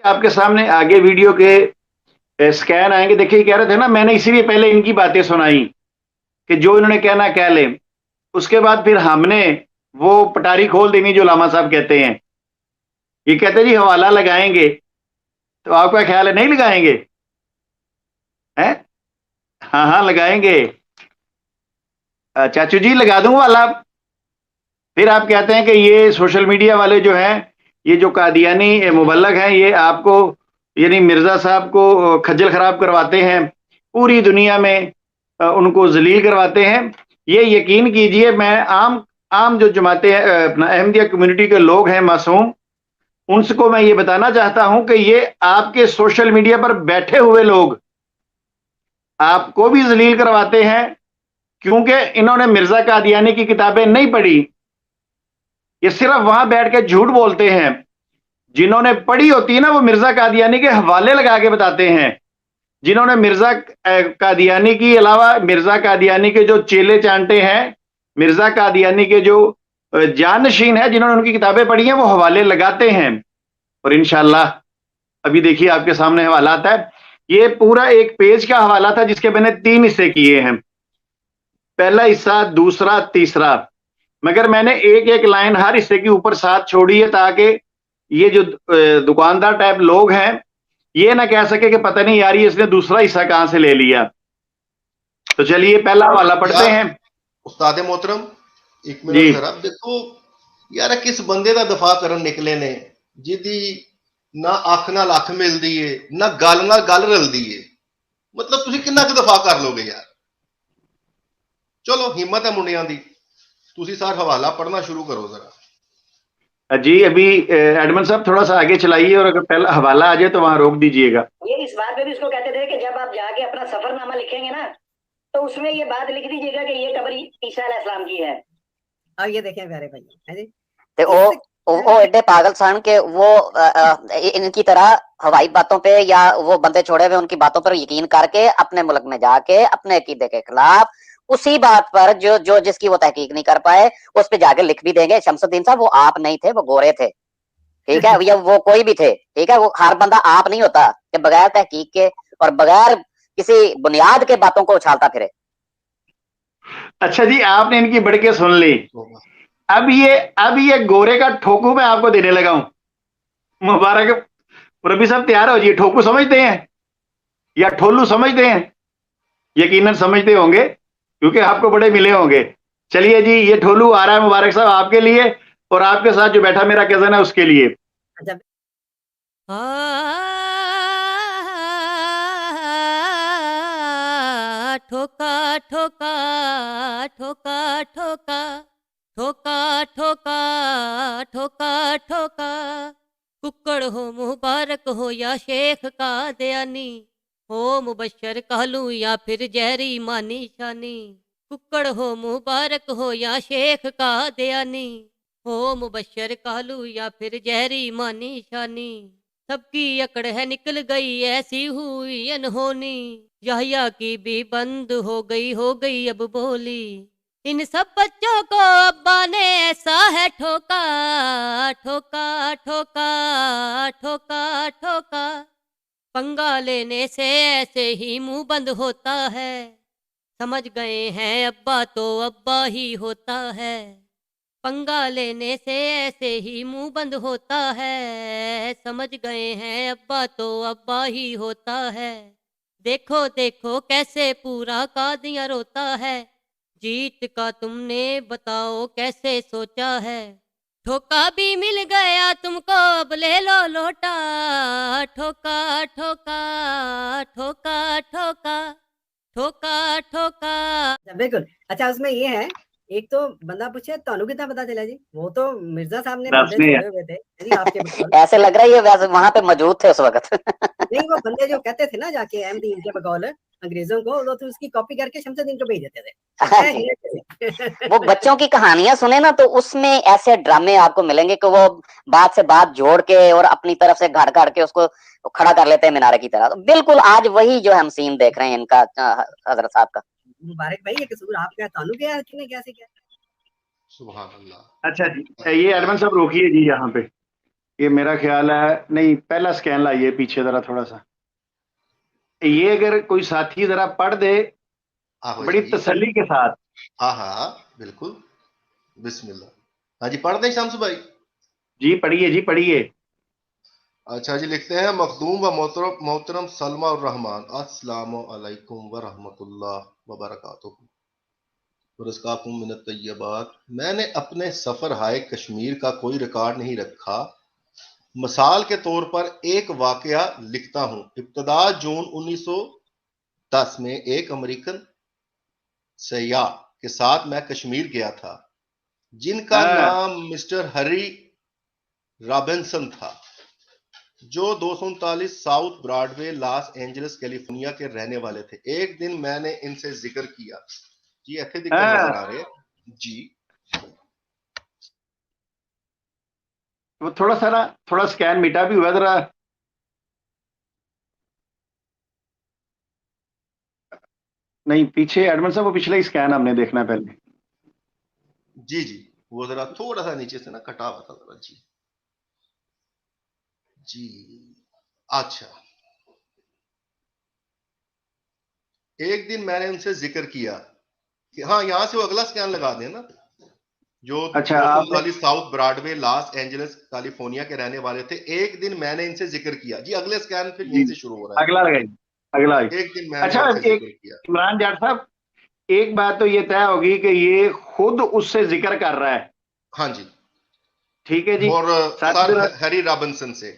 आपके सामने आगे वीडियो के स्कैन आएंगे। देखिए कह रहे थे ना, मैंने इसीलिए पहले इनकी बातें सुनाई कि जो इन्होंने कहना कह ले। उसके बाद फिर हमने वो पटारी खोल देनी जो लामा साहब कहते हैं। ये कहते जी हवाला लगाएंगे, तो आपका ख्याल है नहीं लगाएंगे? हैं? हाँ हाँ लगाएंगे। चाचू जी लगा दूं वाला। फिर आप कहते हैं कि ये सोशल मीडिया वाले जो हैं, ये जो कादियानी मुबल्लग हैं, ये आपको यानी मिर्जा साहब को खज्जल खराब करवाते हैं, पूरी दुनिया में उनको जलील करवाते हैं। ये यकीन कीजिए, मैं आम आम जो जमाते हैं, अपना अहमदिया कम्युनिटी के लोग हैं मासूम, उनको मैं ये बताना चाहता हूं कि ये आपके सोशल मीडिया पर बैठे हुए लोग आपको भी जलील करवाते हैं, क्योंकि इन्होंने मिर्जा कादियानी की किताबें नहीं पढ़ी। ये सिर्फ वहां बैठ के झूठ बोलते हैं। जिन्होंने पढ़ी होती है ना, वो मिर्जा कादियानी के हवाले लगा के बताते हैं। जिन्होंने मिर्जा कादियानी की अलावा मिर्जा कादियानी के जो चेले चांटे हैं, मिर्जा कादियानी के जो जानशीन है, जिन्होंने उनकी किताबें पढ़ी हैं, वो हवाले लगाते हैं। और इंशाल्लाह अभी देखिए आपके सामने हवाला आता है। ये पूरा एक पेज का हवाला था जिसके मैंने 3 हिस्से किए हैं, पहला हिस्सा, दूसरा, तीसरा। मगर मैंने एक एक लाइन हर हिस्से के ऊपर साथ छोड़ी है, ताकि ये जो दुकानदार टाइप लोग हैं ये ना कह सके कि पता नहीं यार ये इसने दूसरा हिस्सा कहां से ले लिया। तो चलिए पहला हवाला पढ़ते यार हैं। उस्ताद मोहतरम, एक जी मिनट जरा देखो यार, किस बंदे का दफा करन निकले ने जिदी ना अख नाल अख मिलदी है, ना गल नाल गल रलदी है। मतलब तुसी किन्ना क दफा कर लोगे यार? चलो हिम्मत है मुंडियां दी, तुसी सर हवाला पढ़ना शुरू करो जरा। जी, अभी एडमन साहब थोड़ा सा आगे चलाइए, और अगर पहला हवाला आ जाए तो वहां रोक दीजिएगा। ये इस बात पे भी इसको कहते थे कि जब आप जाके अपना सफरनामा लिखेंगे ना, तो उसमें ये बात लिख दीजिएगा कि ये कब्र ईसा अलैहिस्सलाम की है। और ये देखें प्यारे भाई, है जी। ते वो एडे पागल सन के वो इनकी तरह हवाई बातों पे या वो बंदे छोड़े हुए उनकी बातों पर यकीन करके अपने मुल्क में जाके अपने अकीदे के खिलाफ उसी बात पर जो जो जिसकी वो तहकीक नहीं कर पाए उस पे जाके लिख भी देंगे। शमसुद्दीन साहब, वो आप नहीं थे, वो गोरे थे, ठीक है, या वो कोई भी थे, ठीक है। वो हर बंदा आप नहीं होता कि बगैर तहकीक के और बगैर किसी बुनियाद के बातों को उछालता फिरे। अच्छा जी, आपने इनकी बढ़ के सुन ली। अब ये गोरे का ठोकू मैं आपको देने लगा हूं। मुबारक। रबी साहब तैयार हो जी। ठोकू समझते हैं या ठोलू समझते हैं? यकीनन समझते होंगे, क्योंकि आपको बड़े मिले होंगे। चलिए जी, ये ठोलू आ रहा है मुबारक साहब आपके लिए, और आपके साथ जो बैठा मेरा कजन है उसके लिए। ठोका ठोका ठोका ठोका ठोका ठोका ठोका ठोका, कुक्कड़ हो मुबारक हो या शेख का दयानी, हो मुबशर कहलू या फिर जहरी मानी शानी। कुक्कड़ हो मुबारक हो या शेख का दयानी, हो मुबशर कहलू या फिर जहरी मानी शानी। सबकी अकड़ है निकल गई ऐसी हुई अनहोनी, याहिया की भी बंद हो गई अब बोली। इन सब बच्चों को अब्बा ने ऐसा है ठोका ठोका ठोका ठोका ठोका, पंगा लेने से ऐसे ही मुंह बंद होता है। समझ गए हैं अब्बा तो अब्बा ही होता है, पंगा लेने से ऐसे ही मुंह बंद होता है। समझ गए हैं अब्बा तो अब्बा ही होता है। देखो देखो कैसे पूरा कादियां रोता है, जीत का तुमने बताओ कैसे सोचा है। ठोका भी मिल गया तुमको अब ले लो लोटा, ठोका ठोका ठोका ठोका ठोका ठोका। बिल्कुल। अच्छा, उसमें ये है, एक तो बंदा पूछे तानू कितना पता चला जी, वो तो मिर्जा साहब ने बंदे छोड़े हुए थे जी आपके ऐसे लग रहा है ये वैसे वहां पे मौजूद थे उस वक्त। नहीं, वो बंदे जो कहते थे ना जाके अहमदी इनके बकौल अंग्रेजों को, वो तो उसकी कॉपी करके शमसुद्दीन को भेज देते थे। वो बच्चों की कहानियां सुने ना, तो उसमें ऐसे ड्रामे आपको मिलेंगे कि वो बात से बात जोड़ के और अपनी तरफ से घड़ घड़ के उसको खड़ा कर लेते हैं मीनारे की तरह। तो बिल्कुल आज वही जो हम सीन देख रहे हैं इनका, हजरत साहब का। मुबारक भाई, ये कसूर आपका है, तानू क्या है किने कैसे क्या? सुभान अल्लाह। अच्छा जी, ये अरमान साहब रोकिए जी यहाँ पे। ये मेरा ख्याल है, नहीं पहला स्कैन लाइए पीछे जरा थोड़ा सा, ये अगर कोई साथी जरा पढ़ दे हाँ हो बड़ी जी। तसल्ली के साथ। हाँ हाँ हाँ, बिल्कुल, बिस्मिल्लाह। हाँ जी, पढ़ दें शम्स भाई। जी पढ़िए, जी पढ़िए। अच्छा जी, लिखते हैं मखदूम व मोहतरम मोहतरम सलमा और रहमान, अस्सलामु अलैकुम व रहमतुल्लाह व बरकातुहू। रज़क़ाकुम मिनत तय्यबात। मैंने अपने सफ़र हाय कश्मीर का कोई रिकॉर्ड नहीं रखा। मिसाल के तौर पर एक वाकया लिखता हूं। इब्तदा जून 1910 में एक अमेरिकन सयाह के साथ मैं कश्मीर गया था, जिनका हाँ, नाम मिस्टर हैरी रॉबिन्सन था, जो 239 south Broadway Los Angeles California के रहने वाले थे। एक दिन मैंने इनसे जिक्र किया। जी इथे दिक्कत नजर आ हाँ, रहे हैं जी। वो थोड़ा सा ना, थोड़ा स्कैन मिटा भी हुआ जरा। नहीं पीछे एडमंड साहब, वो पिछला ही स्कैन हमने देखना है पहले। जी जी, वो जरा थोड़ा सा नीचे से ना कटा हुआ था जरा जी। जी अच्छा, एक दिन मैंने उनसे जिक्र किया कि हाँ, यहां से वो अगला स्कैन लगा दें ना, जो अच्छा आपने, 239 south Broadway Los Angeles California के रहने वाले थे। एक दिन मैंने इनसे जिक्र किया जी, अगले स्कैन फिर जी यहीं से शुरू हो रहा अगला लगाइए, अगला लगाइए। है। एक दिन मैंने अच्छा इनसे एक, जिक्र किया। इमरान जाट साहब, एक बात तो ये तय होगी कि ये खुद उससे जिक्र कर रहा है। हाँ जी, ठीक है जी। और साथ सर में, हैरी रॉबिन्सन से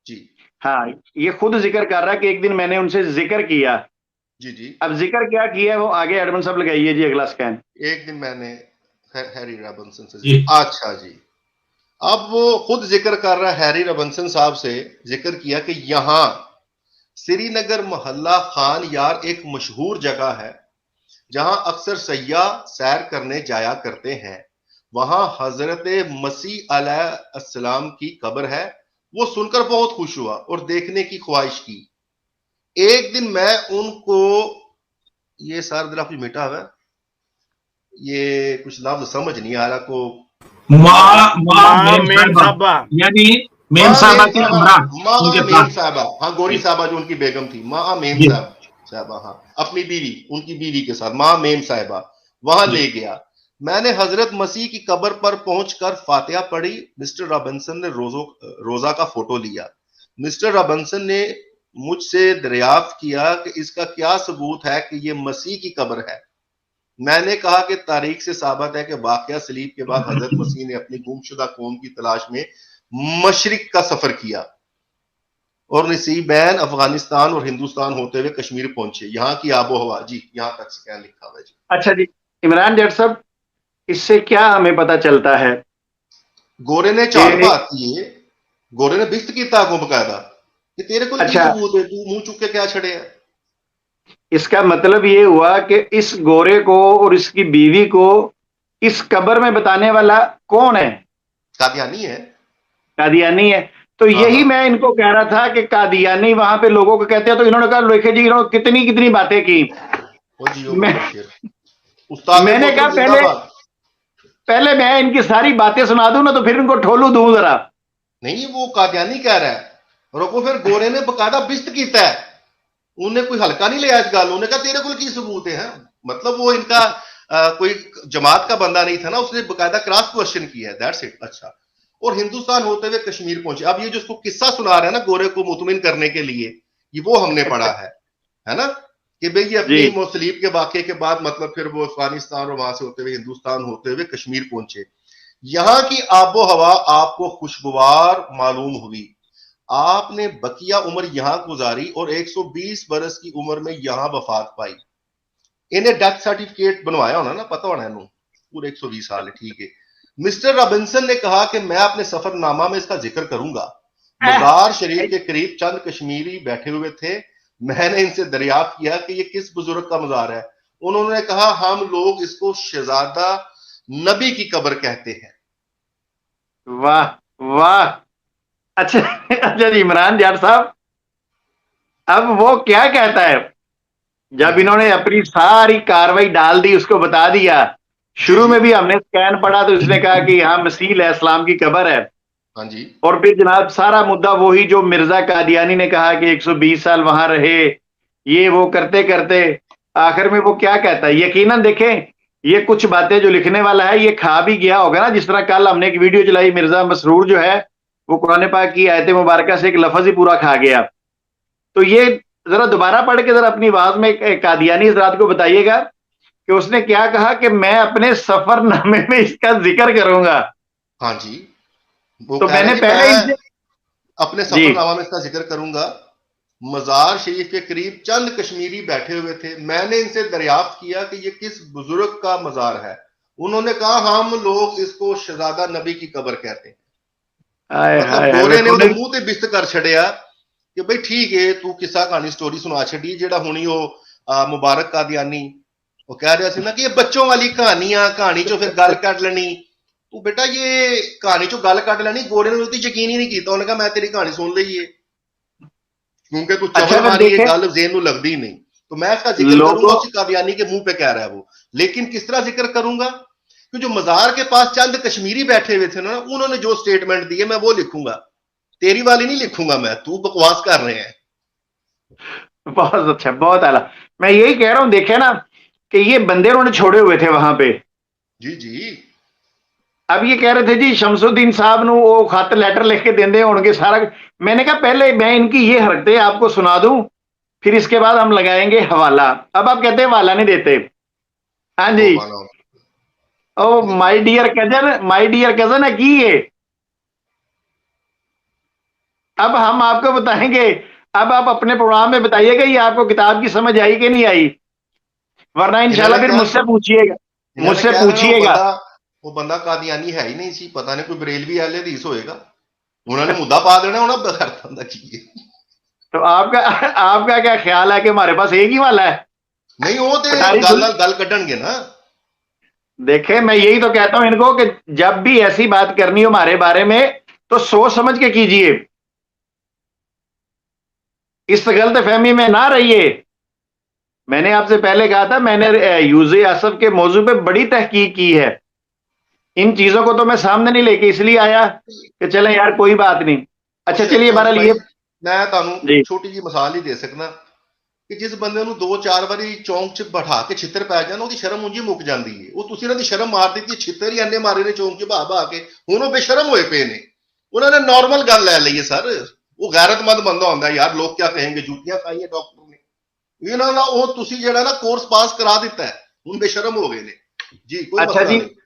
जी। हाँ ये खुद जिक्र कर रहा है कि एक दिन मैंने उनसे जिक्र किया। जी जी, अब जिक्र क्या किया है वो आगे एडमंड साहब लगाइए जी अगला स्कैन। एक दिन मैंने हैरी रॉबिन्सन से अच्छा जी, अब वो खुद जिक्र कर रहा है, हैरी रॉबिन्सन साहब से जिक्र किया कि यहां श्रीनगर मोहल्ला खान यार एक मशहूर जगह है, जहां अक्सर सयाह सैर करने जाया करते हैं। वहां हजरत मसीह अलैहिस्सलाम की कब्र है। वो सुनकर बहुत खुश हुआ और देखने की ख्वाहिश की। एक दिन मैं उनको, ये सारा दिल कुछ मिटा हुआ है, ये कुछ लफ्ज समझ नहीं आ रहा को। माँ मेम साहबा, यानी मेम माँ साहबा मेम के साहबा, अमरान माँ उनके मेम पास। साहबा, हाँ गोरी साहबा जो उनकी बेगम थी, माँ मेम जी साहबा, हाँ अपनी बीवी, उनकी बीवी के साथ माँ मेम साहबा वहां जी ले गया। मैंने हजरत मसीह की कब्र पर पहुंचकर फातिहा पढ़ी। मिस्टर रॉबिन्सन ने रोजा का फोटो लिया। मिस्टर रॉबिन्सन ने मुझसे दरियाफ्त किया कि इसका क्या सबूत है कि यह मसीह की कब्र है। मैंने कहा कि तारीख से साबित है कि वाकया सलीब के बाद हजरत मसीह ने अपनी गुमशुदा कौम की तलाश में मशरिक का सफर किया और नसीबैन अफगानिस्तान और हिंदुस्तान होते हुए कश्मीर पहुंचे। यहाँ की आबो हवा जी, यहाँ तक स्कैन लिखा हुआ है जी। अच्छा जी, इमरान जाट साहब, इससे क्या हमें पता चलता है गोरे ने झाड़ कि, पाती है, गोरे ने बिस्त किया आगों बकायदा कि तेरे को की अच्छा सबूत है, तू मुंह चुक के क्या छड़े है। इसका मतलब ये हुआ कि इस गोरे को और इसकी बीवी को इस कब्र में बताने वाला कौन है? कादियानी है। कादियानी है। तो हाँ यही हाँ, मैं इनको कह रहा था कि कादियानी वहां पे लोगों को कहते हैं। तो इन्होंने कहा लोखे जी, इन्होंने कितनी कितनी बातें की। वो जियो मैं बाबा शेर, उस्ताद मैंने कहा मोहतरम पहले, जिंदाबाद। पहले मैं इनकी सारी बातें सुना दूं ना, तो फिर इनको ठोलू दूं जरा। नहीं, वो कादियानी कह रहा है, रोको फिर गोरे ने बकायदा बिस्त किया है। उन्हें कोई हल्का नहीं लिया इस गल। उन्हें कहा तेरे को की सबूत है। मतलब वो इनका कोई जमात का बंदा नहीं था ना, उसने बकायदा क्रॉस क्वेश्चन किया है, दैट्स इट। अच्छा, और हिंदुस्तान होते हुए कश्मीर पहुंचे। अब ये जो उसको किस्सा सुना रहा है ना गोरे को मुतमिन करने के लिए, ये वो हमने पढ़ा है ना, कि भाई ये जी अपनी मुसलीब के वाक़े के बाद मतलब फिर वो अफगानिस्तान और वहां से होते हुए हिंदुस्तान होते हुए कश्मीर पहुंचे। यहां की आबो हवा आपको खुशगवार मालूम हुई। आपने बकिया उम्र यहां गुजारी और 120 बरस की उम्र में यहां वफात पाई। इन्हें डेथ सर्टिफिकेट बनवाया होना ना, पता होना इन्हों पूरे 120 साल है। ठीक है। मिस्टर रॉबिन्सन ने कहा कि मैं अपने सफरनामा में इसका जिक्र करूंगा। मजार शरीफ के करीब चंद कश्मीरी बैठे हुए थे। मैंने इनसे दरियाफ्त किया कि यह किस बुजुर्ग का मजार है। उन्होंने कहा हम लोग इसको शहजादा नबी की कब्र कहते हैं। वाह वाह। अच्छा अच्छा जी, इमरान जाट साहब, अब वो क्या कहता है हाँ जब जी इन्होंने अपनी सारी कार्रवाई डाल दी, उसको बता दिया। जी शुरू जी में भी हमने स्कैन पढ़ा तो इसने कहा कि यहाँ मसीह अलैहिस्सलाम की कब्र है। हाँ जी। और फिर जनाब सारा मुद्दा वही जो मिर्जा कादियानी ने कहा कि 120 साल वहां रहे, ये वो करते करते आखिर में वो क्या कहता है। यकीनन देखें, ये कुछ बातें जो लिखने वाला है ये खा भी गया होगा ना, जिस तरह कल हमने एक वीडियो चलाई, मिर्जा मसरूर जो है वो कुरान पाक की आयत मुबारका से एक लफ्ज ही पूरा खा गया। तो ये जरा दोबारा पढ़ के जरा अपनी आवाज में कादियानी हजरात को बताइएगा कि उसने क्या कहा कि मैं अपने सफरनामे में इसका जिक्र करूंगा। हाँ जी, वो तो कह रहे मैंने हैं कि पहले मैं इनसे अपने जी सफरनामा में इसका जिक्र करूंगा। मजार शरीफ के करीब चंद कश्मीरी बैठे हुए थे, मैंने इनसे दरियाफ्त किया कि ये किस बुजुर्ग का मजार है। उन्होंने कहा हम लोग इसको शहजादा नबी की कब्र कहते हैं। हाय मतलब हाय हाय गोरे ने वेखो ਉਹਦੇ नहीं। ਮੂੰਹ ਤੇ ਬਿਸਤ ਕਰ ਛੜਿਆ ਕਿ ਬਈ ਠੀਕ ਹੈ ਤੂੰ ਕਿੱਸਾ ਕਹਾਣੀ ਸਟੋਰੀ ਸੁਣਾ ਛੱਡੀ। ਜਿਹੜਾ ਹੁਣੀ ਉਹ ਮੁਬਾਰਕ ਕਾਦੀਆਨੀ ਉਹ ਕਹਿ ਰਿਹਾ ਸੀ ਨਾ ਕਿ ਇਹ ਬੱਚੋਂ ਵਾਲੀ ਕਹਾਣੀਆਂ, ਕਹਾਣੀ ਚੋਂ ਫਿਰ ਗੱਲ ਕੱਢ ਲੈਣੀ। ਤੂੰ ਬੇਟਾ ਇਹ ਕਹਾਣੀ ਚੋਂ ਗੱਲ ਕੱਢ ਲੈਣੀ। ਗੋਰੇ ਨੇ ਉਹਤੇ ਯਕੀਨ ਹੀ ਨਹੀਂ ਕੀਤਾ, ਉਹਨੇ ਕਹਾ ਮੈਂ ਤੇਰੀ ਕਹਾਣੀ ਸੁਣ ਲਈ ਹੈ क्योंकि तू अच्छा चवल फिर मारी ये देखें गल जेन ਨੂੰ लगदी ही नहीं। तो मैं इसका जिक्र करूंगा, लोगों, उसी कादियानी के मुंह पे कह रहा है वो। लेकिन किस तरह जिक्र करूंगा कि जो मजार के पास चंद कश्मीरी बैठे हुए थे ना, उन्होंने जो स्टेटमेंट दी है मैं वो लिखूंगा, तेरी वाली नहीं लिखूंगा मैं। तू बकवास कर रहे हैं। बहुत अच्छा, बहुत आला। मैं यही कह रहा हूं, देखे ना कि ये बंदे उन्होंने छोड़े हुए थे वहां पे। जी जी। अब ये कह रहे थे जी शमसुद्दीन साहब नु वो खत लेटर लिख के देंदे होंगे सारा। मैंने कहा पहले मैं इनकी ये हरकतें आपको सुना दूं, फिर इसके बाद हम लगाएंगे हवाला। अब आप कहते हैं हवाला नहीं देते। हाँ जी। तौबा ना। ओ देखो my dear cousin, my dear cousin है की ये। अब हम आपको बताएंगे। अब आप अपने प्रोग्राम में बताइएगा ये आपको किताब की समझ आई कि नहीं आई, वरना इन्होंने इंशाल्लाह फिर क्या मुझसे पूछिएगा, इन्होंने मुझसे क्या ना पूछिएगा। वो बंदा कादियानी है ही नहीं सी, पता नहीं कोई बरेलवी एल हदीस होएगा। उन्होंने मुद्दा पा देना, उन्हें करता ਹੁੰਦਾ ਕੀ ਹੈ। तो आपका आपका क्या ख्याल है कि हमारे पास एक ही वाला है नहीं वो तो पटारी गल खुल। ਨਾਲ ਗੱਲ ਕੱਢਣਗੇ ना। देखे मैं यही तो कहता हूं इनको कि जब भी ऐसी बात करनी हो हमारे बारे में तो सोच समझ के कीजिए, इस गलत फहमी में ना रहिए। मैंने आपसे पहले कहा था, मैंने यूज़े असफ के मौजू पे बड़ी तहकीक की है। इन चीजों को तो मैं सामने नहीं लेके इसलिए आया कि चले यार कोई बात नहीं। अच्छा चलिए बहरहाल भाई ये मैं ਤੁਹਾਨੂੰ जी ਛੋਟੀ ਜੀ ਮਿਸਾਲ ਹੀ ਦੇ ਸਕਦਾ ਕਿ ਜਿਸ ਬੰਦੇ ਨੂੰ 2-4 ਵਾਰੀ ਚੌਂਕ 'ਚ ਬਿਠਾ ਕੇ ਛਿੱਤਰ ਪੈ ਜਾਣ, ਉਹਦੀ ਸ਼ਰਮ ਉਂਝ ਹੀ ਮੁੱਕ ਜਾਂਦੀ ਹੈ। ਉਹ ਤੁਸੀਂ ਇਹਨਾਂ ਦੀ ਸ਼ਰਮ ਮਾਰ ਦਿੱਤੀ, ਛਿੱਤਰ ਹੀ ਇੰਨੇ ਮਾਰੇ ਨੇ ਚੌਂਕ 'ਚ ਭਾ ਕੇ, ਹੁਣ ਉਹ ਬੇਸ਼ਰਮ ਹੋਏ ਪਏ ਨੇ। ਉਹਨਾਂ ਨੇ ਨਾਰਮਲ ਗੱਲ ਲੈ ਲਈ ਹੈ ਸਰ। ਉਹ ਗੈਰਤਮੰਦ ਬੰਦਾ ਹੁੰਦਾ ਯਾਰ, ਲੋਕ ਕੀ ਕਹੇਂਗੇ, ਜੁੱਤੀਆਂ ਖਾਈਏ ਡਾਕਟਰ ਨੇ। ਇਹਨਾਂ ਦਾ ਉਹ ਤੁਸੀਂ ਜਿਹੜਾ ਨਾ ਕੋਰਸ ਪਾਸ ਕਰਾ ਦਿੱਤਾ ਹੈ, ਹੁਣ ਬੇਸ਼ਰਮ ਹੋ ਗਏ ਨੇ ਜੀ। कोई अच्छा मसला जी नहीं।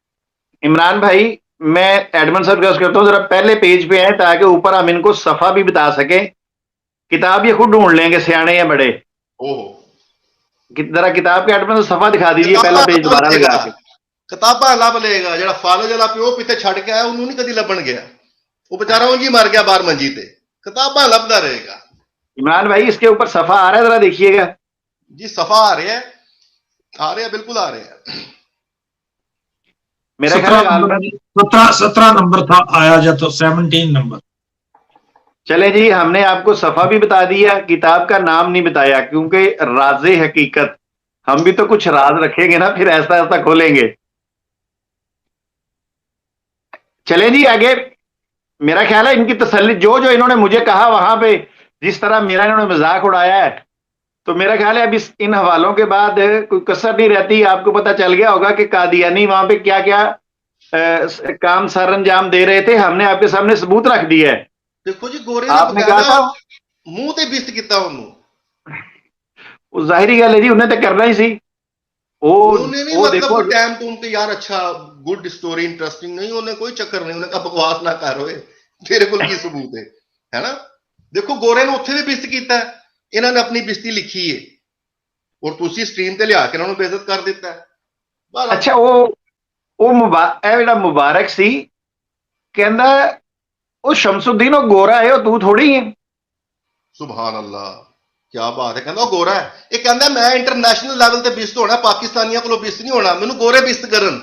इमरान भाई, मैं एडमन सर रिक्वेस्ट करता हूँ जरा पहले पेज पे आए ताकि ऊपर हम इनको सफा भी बता सके। किताब ये खुद ढूंढ लेंगे, सियाने या बड़े। ओहो जरा किताब के एडमन सफा दिखा दीजिए, पहला किताबा पेज दोबारा लगा के। किताबा ਲੱਭ ਲਏਗਾ। ਜਿਹੜਾ ਫਾਲਜ ਵਾਲਾ ਪਿਓ ਪਿੱਛੇ ਛੱਡ ਕੇ ਆਇਆ ਉਹਨੂੰ ਨਹੀਂ ਕਦੀ ਲੱਭਣ ਗਿਆ। ਉਹ बेचारा ਉਂਝ ਹੀ ਮਰ ਗਿਆ ਬਾਹਰ ਮੰਜੀ ਤੇ। किताबा ਲੱਭਦਾ ਰਹੇਗਾ इमरान भाई इसके ऊपर सफा आ रहा है, जरा देखिएगा। जी। सफा आ रहा है, आ रहे हैं, बिल्कुल आ रहे हैं। मेरा ख्याल 17 है नंबर, गालबन 17 नंबर था आया जा तो 17 नंबर। चले जी, हमने आपको सफा भी बता दिया, किताब का नाम नहीं बताया क्योंकि राज़े हकीकत, हम भी तो कुछ राज रखेंगे ना, फिर ऐसा ऐसा खोलेंगे। चले जी आगे। मेरा ख्याल है इनकी तसल्ली जो जो इन्होंने मुझे कहा वहां पे, जिस तरह मेरा इन्होंने मजाक उड़ाया है, तो मेरा ख्याल है अब इन हवालों के बाद कोई कसर नहीं रहती। आपको पता चल गया होगा कि कादियानी वहां पे क्या क्या काम सर अंजाम दे रहे थे। हमने आपके सामने सबूत रख दिया है। देखो जी, गोरे ने आपने कहा बकायदा था ਮੂੰਹ ਤੇ ਬਿਸਤ ਕੀਤਾ ਉਹਨੂੰ। वो जाहिरी गल है जी, उन्हें तो करना ही सी। ਉਹਨੇ ਨਹੀਂ वो मतलब देखो कोई टाइम टूम पे यार अच्छा गुड स्टोरी इंटरेस्टिंग नहीं, ਉਹਨੇ ਕੋਈ ਚੱਕਰ ਨਹੀਂ। ਉਹਨੇ ਕਹਾ ਬਕਵਾਸ ਨਾ ਕਰ ਓਏ, ਤੇਰੇ ਕੋਲ ਕੀ ਸਬੂਤ ਹੈ ਨਾ। ਦੇਖੋ ਗੋਰੇ ਨੂੰ ਉੱਥੇ ਵੀ ਬਿਸਤ ਕੀਤਾ, ਇਹਨਾਂ ਨੇ ਆਪਣੀ ਬਿਸਤੀ ਲਿਖੀ ਹੈ ਔਰ ਤੁਸੀਂ ਸਟ੍ਰੀਮ ਤੇ ਲਿਆ ਕੇ ਇਹਨਾਂ ਨੂੰ ਬੇਇੱਜ਼ਤ ਕਰ ਦਿੱਤਾ ਹੈ। ਬਸ अच्छा वो मुबारक सी कहंदा ਉਹ ਸ਼ਮਸੁਦੀਨ ਉਹ ਗੋਰਾ ਹੈ, ਉਹ ਤੂੰ ਥੋੜੀ ਹੈ। ਸੁਭਾਨ ਅੱਲਾਹ, ਕੀ ਬਾਤ ਹੈ। ਕਹਿੰਦਾ ਉਹ ਗੋਰਾ ਹੈ। ਇਹ ਕਹਿੰਦਾ ਮੈਂ ਇੰਟਰਨੈਸ਼ਨਲ ਲੈਵਲ ਤੇ ਬਿਸਤ ਹੋਣਾ, ਪਾਕਿਸਤਾਨੀਆਂ ਕੋਲੋਂ ਬਿਸਤ ਨਹੀਂ ਹੋਣਾ, ਮੈਨੂੰ ਗੋਰੇ ਬਿਸਤ ਕਰਨ।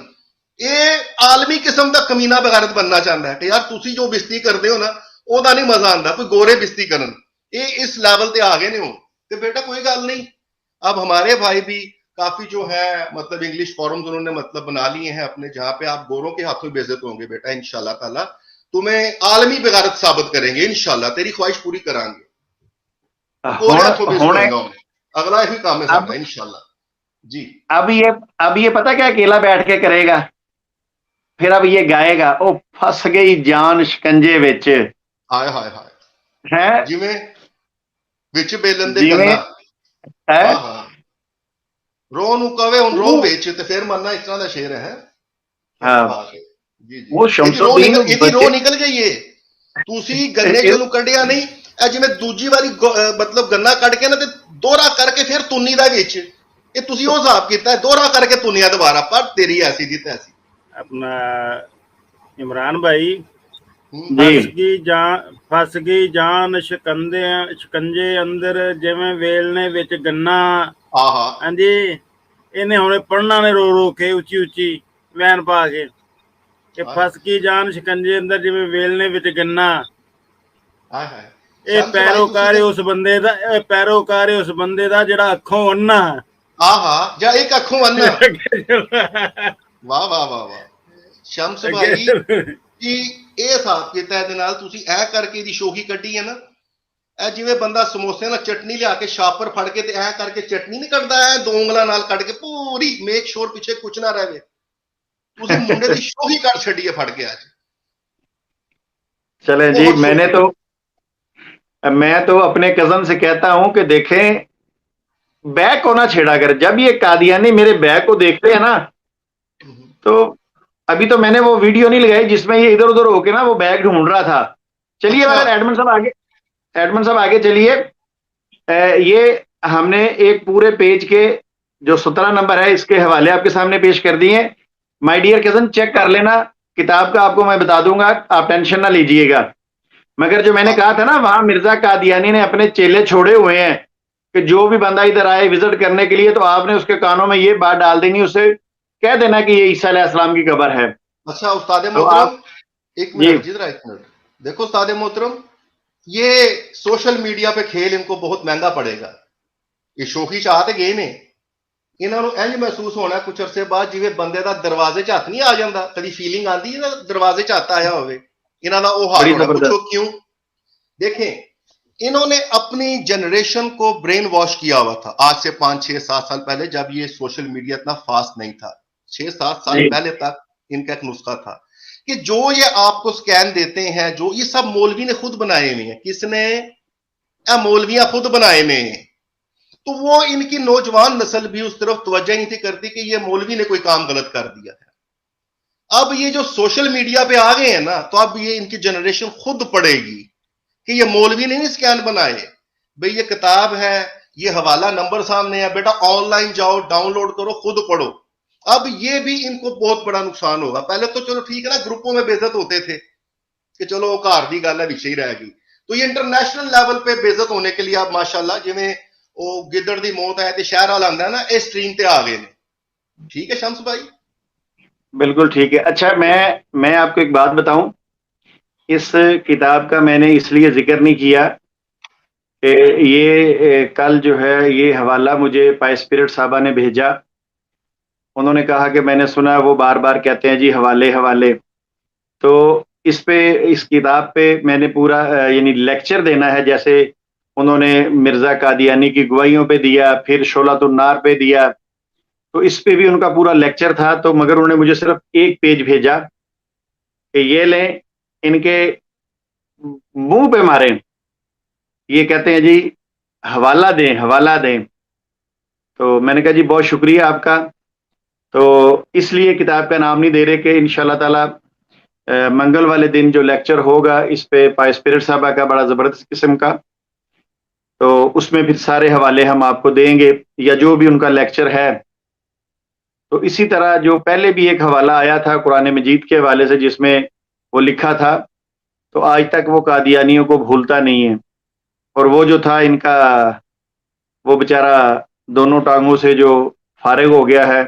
ਇਹ ਆਲਮੀ ਕਿਸਮ ਦਾ ਕਮੀਨਾ ਬਗੈਰਤ बनना ਚਾਹੁੰਦਾ ਹੈ ਕਿ ਯਾਰ ਤੁਸੀਂ ਜੋ ਬਿਸਤੀ ਕਰਦੇ ਹੋ ਨਾ ਉਹਦਾ नहीं मजा आंदा, कोई गोरे बिस्ती करन। ये इस लेवल पे आ गए ने हो। तो बेटा कोई गल नहीं, अब हमारे भाई भी काफी जो है मतलब इंग्लिश फॉरम्स उन्होंने मतलब बना लिए हैं अपने, जहां पे आप गोरों के हाथों बेइज्जत होंगे बेटा इंशाल्लाह ताला। तुम्हें आलमी बेगारत साबित करेंगे इंशाल्लाह, तेरी ख्वाहिश पूरी करांगे। अगला ही काम है साਡਾ इंशाल्लाह जी। अब ये पता क्या अकेला बैठ के करेगा, फिर अब ये गाएगा, ओ फस गई जान शिकंजे विच, हाय हाय हाय है जिवें विच बेलन दे जिवें गन्ना, है हाँ रो नू कवे हुण रो विच ते फिर मरना, इस तरह का शेर है। हाँ जी जी वो शमसुद्दीन रो निकल गई है, तुसी गन्ने चों कढ़िया नहीं, ए जिवें दूजी वारी मतलब गन्ना कढ़ के ना ते दोहरा करके फिर तुन्नी दा विच, ये तुसी ओ हिसाब कीता है, दोहरा करके तुनिया दोबारा, पर तेरी ऐसी दी तैसी। अपना इमरान भाई, जी फस गई जान शिकंजे अंदर जिवें वेलने विच गन्ना। हाँ जी, इन्हें हुणे पढ़ना ने रो रो के उची उची वैन पा के कि फस गई जान शिकंजे अंदर जिवें वेलने विच गन्ना। ਇਹ ਪੈਰੋਕਾਰ ਉਸ ਬੰਦੇ ਦਾ ਜਿਹੜਾ ਅੱਖੋਂ ਅੰਨਾ। ਜਾਂ ਇੱਕ ਅੱਖੋਂ ਅੰਨਾ। ਵਾਹ ਵਾਹ ਵਾਹ ਵਾਹ ਸ਼ਮਸ ਭਾਈ ਕਿ ਇਹ ਹਿਸਾਬ ਕੀਤਾ ਇਹਦੇ ਨਾਲ ਤੁਸੀਂ ਐ ਕਰਕੇ ਇਹਦੀ ਸ਼ੋਗੀ ਕੱਢੀ ਹੈ ਨਾ, ਇਹ ਜਿਵੇਂ ਬੰਦਾ ਸਮੋਸੇ ਨਾਲ ਚਟਨੀ ਲਿਆ ਕੇ ਸ਼ਾਪਰ ਫੜ ਕੇ ਤੇ ਐ ਕਰਕੇ ਚਟਨੀ ਨਹੀਂ ਕੱਢਦਾ, ਐ ਦੋ ਉਂਗਲਾਂ ਨਾਲ ਕੱਢ ਕੇ ਪੂਰੀ ਮੇਕ ਸ਼ੋਰ ਪਿੱਛੇ ਕੁਛ ਨਾ ਰਹੇ, ਤੁਸੀਂ ਮੁੰਡੇ ਦੀ ਸ਼ੋਗੀ ਕੱਢ ਛੱਡੀ ਹੈ ਫੜ ਕੇ ਅੱਜ। चले जी, मैं तो अपने कजन से कहता हूं कि देखें बैग को ना छेड़ा कर, जब ये कादियानी मेरे बैग को देखते हैं ना, तो अभी तो मैंने वो वीडियो नहीं लगाई जिसमें ये इधर उधर होके ना वो बैग ढूंढ रहा था। चलिए अगर एडमन साहब आगे चलिए, ये हमने एक पूरे पेज के जो 17 नंबर है इसके हवाले आपके सामने पेश कर दिए। माय डियर कजन चेक कर लेना, किताब का आपको मैं बता दूंगा, आप टेंशन ना लीजिएगा। मगर जो मैंने कहा था ना, वहां मिर्जा कादियानी ने अपने चेले छोड़े हुए हैं कि जो भी बंदा इधर आए विजिट करने के लिए, तो आपने उसके कानों में ये बात डाल देनी, उससे कह देना कि ये ईसा अलैहिस्सलाम की कब्र है। अच्छा उस्ताद मोहतरम, एक मिनट देखो उस्ताद मोहतरम, ये सोशल मीडिया पे खेल इनको बहुत महंगा पड़ेगा। ये शोखी चाहते गए ने, इन्होंने इंज महसूस होना कुछ अरसे बाद जिवें बंदे दा दरवाजे च हथ नहीं आ जाता, कभी फीलिंग आती है ना दरवाजे च हथ आया होवे, इन्हों का वो हाल होना। पूछो क्यों? देखें इन्होंने अपनी जनरेशन को ब्रेन वॉश किया हुआ था आज से 5, 6, 7 साल पहले, जब ये सोशल मीडिया इतना फास्ट नहीं था। 6, 7 साल पहले तक इनका एक नुस्खा था कि जो ये आपको स्कैन देते हैं, जो ये सब मौलवी ने खुद बनाए हुए हैं। किसने? मौलवियां खुद बनाए हुए हैं। तो वो इनकी नौजवान नस्ल भी उस तरफ तवज्जो नहीं थी करती कि ये मौलवी ने कोई काम गलत कर दिया है। अब ये जो सोशल मीडिया पे आ गए हैं ना, तो अब ये इनकी जनरेशन खुद पढ़ेगी कि ये मौलवी ने नहीं स्कैन बनाए भाई, ये किताब है, ये हवाला नंबर सामने है, बेटा ऑनलाइन जाओ डाउनलोड करो खुद पढ़ो। अब ये भी इनको बहुत बड़ा नुकसान होगा। पहले तो चलो ठीक है ना, ग्रुपों में बेइज्जत होते थे कि चलो घर की गल है विच ही रहेगी, तो ये इंटरनेशनल लेवल पे बेइज्जत होने के लिए अब माशाल्लाह जिवें वो गिद्दड़ दी मौत है ते शहर वाला आंदा ना, इस स्ट्रीम पे आ गए ने। ठीक है शम्स भाई? बिल्कुल ठीक है। अच्छा मैं आपको एक बात बताऊं, इस किताब का मैंने इसलिए जिक्र नहीं किया कि ये कल जो है ये हवाला मुझे पाई स्पिरिट साहबा ने भेजा। उन्होंने कहा कि मैंने सुना वो बार बार कहते हैं जी हवाले हवाले, तो इस किताब पे मैंने पूरा यानी लेक्चर देना है, जैसे उन्होंने मिर्जा कादियानी की गवाहियों पे दिया, फिर शोलातुन नार पे दिया, तो इस पे भी उनका पूरा लेक्चर था। तो मगर उन्होंने मुझे सिर्फ एक पेज भेजा कि ये लें, इनके मुंह पे मारें, ये कहते हैं जी हवाला दें। तो मैंने कहा जी बहुत शुक्रिया आपका। तो इसलिए किताब का नाम नहीं दे रहे कि इंशाल्लाह ताला मंगल वाले दिन जो लेक्चर होगा इस पे पाई स्पिरिट साहबा का बड़ा ज़बरदस्त किस्म का, तो उसमें फिर सारे हवाले हम आपको देंगे या जो भी उनका लेक्चर है। तो इसी तरह जो पहले भी एक हवाला आया था कुरान मजीद के हवाले से जिसमें वो लिखा था, तो आज तक वो कादियानियों को भूलता नहीं है। और वो जो था इनका, वो बेचारा दोनों टांगों से जो फारिग हो गया है,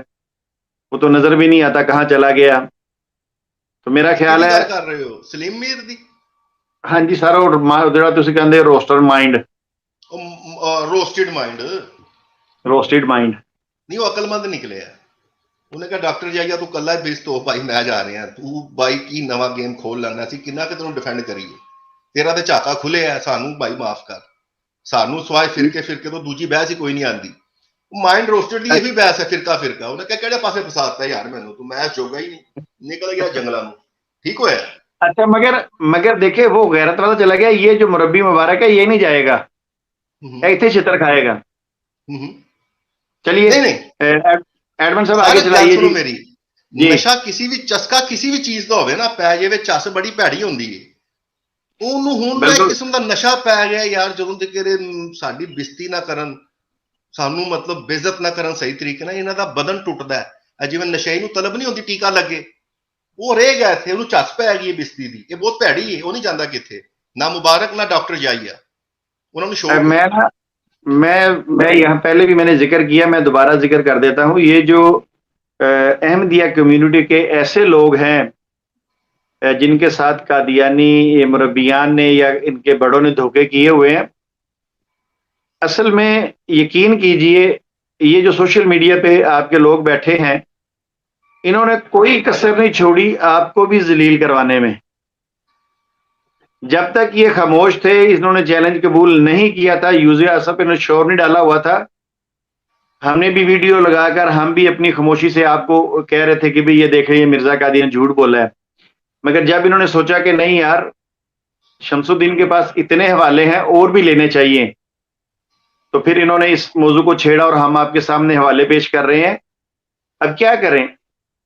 वो तो नजर भी नहीं आता कहाँ चला गया। तो मेरा ख्याल है कर रहे हो सलीम मीर दी? हाँ जी सर, ਜਿਹੜਾ ਤੁਸੀਂ ਕਹਿੰਦੇ ਰੋਸਟਡ ਮਾਈਂਡ, रोस्टेड माइंड नहीं वो अकलमंद निकले है। ਉਹਨੇ ਕਿਹਾ ਡਾਕਟਰ ਜਾਈਆ ਤੂੰ ਕੱਲਾ ਬੇਸ ਤੋਂ ਭਾਈ ਮੈਂ ਜਾ ਰਿਹਾ ਤੂੰ ਬਾਈ ਕੀ ਨਵਾਂ ਗੇਮ ਖੋਲ ਲੈਣਾ ਸੀ ਕਿੰਨਾ ਕਿ ਤੈਨੂੰ ਡਿਫੈਂਡ ਕਰੀਏ ਤੇਰਾ ਤੇ ਝਾਕਾ ਖੁੱਲਿਆ ਸਾਨੂੰ ਭਾਈ ਮਾਫ ਕਰ ਸਾਨੂੰ ਸਵਾਏ ਫਿਰਕੇ ਤੋਂ ਦੂਜੀ ਬਹਿਸ ਹੀ ਕੋਈ ਨਹੀਂ ਆਂਦੀ ਮਾਈਂਡ ਰੋਸਟਡ ਦੀ ਇਹ ਵੀ ਬਹਿਸ ਹੈ ਫਿਰਕਾ ਉਹਨੇ ਕਿਹਾ ਕਿਹੜੇ ਪਾਸੇ ਫਸਾਤਾ ਯਾਰ ਮੈਨੂੰ ਤੂੰ ਮੈਂ ਜੋਗਾ ही नहीं निकल गया जंगलों में ठीक होया अच्छा मगर देखिए वो गैरत वाला चला गया ये जो मुरब्बी मुबारक है ये नहीं जाएगा इतने छितर खाएगा चलिए एडमन साहब आगे चलाइए मेरी नशा किसी भी चस्का किसी भी चीज का होवे ना पै जावे चस बड़ी भैड़ी होंदी है ਉਹਨੂੰ ਹੁਣ ਦਾ ਇੱਕ ਕਿਸਮ ਦਾ ਨਸ਼ਾ ਪੈ ਗਿਆ ਯਾਰ ਜਦੋਂ ਤੱਕ ਇਹ ਸਾਡੀ ਬਿਸਤੀ ਨਾ ਕਰਨ ਸਾਨੂੰ ਮਤਲਬ ਬੇਇੱਜ਼ਤ ਨਾ ਕਰਨ ਸਹੀ ਤਰੀਕੇ ਨਾਲ ਇਹਨਾਂ ਦਾ ਬਦਨ ਟੁੱਟਦਾ ਹੈ ਜਿਵੇਂ ਨਸ਼ੇ ਨੂੰ ਤਲਬ ਨਹੀਂ ਹੁੰਦੀ ਟੀਕਾ ਲੱਗੇ ਉਹ ਰਹਿ ਗਿਆ ਇੱਥੇ ਉਹਨੂੰ ਚੱਸ ਪੈ ਗਈ ਬਿਸਤੀ ਦੀ ਇਹ ਬਹੁਤ ਭੈੜੀ ਹੈ ਉਹ ਨਹੀਂ ਜਾਂਦਾ ਕਿੱਥੇ ਨਾ ਮੁਬਾਰਕ ਨਾ डॉक्टर जाइया उन्होंने शो मैं यहाँ पहले भी मैंने जिक्र किया मैं दोबारा जिक्र कर देता हूँ ये जो अहमदिया कम्युनिटी के ऐसे लोग हैं जिनके साथ कादियानी मुरब्बियान ने या इनके बड़ों ने धोखे किए हुए हैं असल में यकीन कीजिए ये जो सोशल मीडिया पे आपके लोग बैठे हैं इन्होंने कोई कसर नहीं छोड़ी आपको भी जलील करवाने में जब तक ये खामोश थे इन्होंने चैलेंज कबूल नहीं किया था यूज़र असफ ने शोर नहीं डाला हुआ था हमने भी वीडियो लगाकर हम भी अपनी खामोशी से आपको कह रहे थे कि भाई ये देखें ये मिर्जा कादियानी झूठ बोला है मगर जब इन्होंने सोचा कि नहीं यार शमसुद्दीन के पास इतने हवाले हैं और भी लेने चाहिए तो फिर इन्होंने इस मौजू को छेड़ा और हम आपके सामने हवाले पेश कर रहे हैं अब क्या करें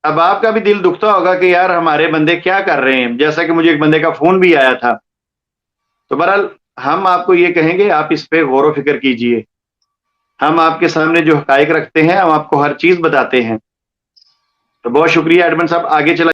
अब आपका भी दिल दुखता होगा कि यार हमारे बंदे क्या कर रहे हैं जैसा कि मुझे एक बंदे का फोन भी आया था तो बहरहाल हम आपको ये कहेंगे आप इस पे गौर व फिक्र कीजिए हम आपके सामने जो हकायक रखते हैं हम आपको हर चीज बताते हैं तो बहुत शुक्रिया एडमन साहब आगे चला